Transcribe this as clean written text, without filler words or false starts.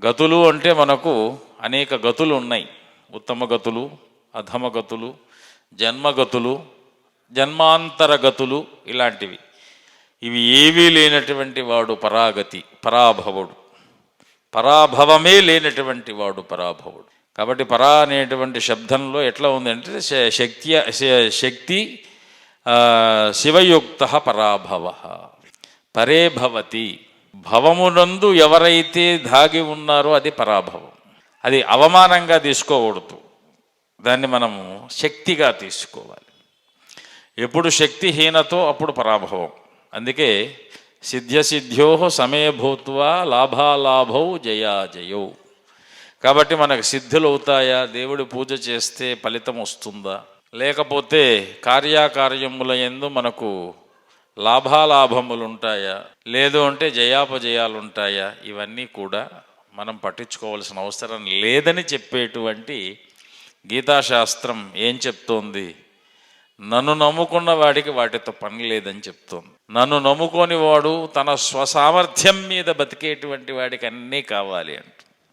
గతులు అంటే మనకు అనేక గతులు ఉన్నాయి. ఉత్తమ గతులు, అధమ గతులు, జన్మగతులు, జన్మాంతర గతులు, ఇలాంటివి. ఇవి ఏవీ లేనటువంటి వాడు పరాగతి, పరాభవుడు. పరాభవమే లేనటువంటి వాడు పరాభవుడు. కాబట్టి పరా అనేటువంటి శబ్దంలో ఎట్లా ఉందంటే శక్తి శివయుక్త పరాభవ పరే భవతి. భవమునందు ఎవరైతే దాగి ఉన్నారో అది పరాభవం. అది అవమానంగా తీసుకోకూడదు, దాన్ని మనము శక్తిగా తీసుకోవాలి. ఎప్పుడు శక్తిహీనతో అప్పుడు పరాభవం. అందుకే సిద్ధ్యసిద్ధ్యో సమే భూత్వా లాభాలాభౌ జయాజయౌ. కాబట్టి మనకు సిద్ధులు అవుతాయా? దేవుడి పూజ చేస్తే ఫలితం వస్తుందా? లేకపోతే కార్యాకార్యముల యందు మనకు లాభాలాభములు ఉంటాయా? లేదు అంటే జయాపజయాలు ఉంటాయా? ఇవన్నీ కూడా మనం పట్టించుకోవాల్సిన అవసరం లేదని చెప్పేటువంటి గీతాశాస్త్రం ఏం చెప్తోంది? నన్ను నమ్ముకున్న వాడికి వాటితో పని లేదని చెప్తోంది. నన్ను నమ్ముకొని వాడు తన స్వసామర్థ్యం మీద బతికేటువంటి వాడికి అన్నీ కావాలి అంట.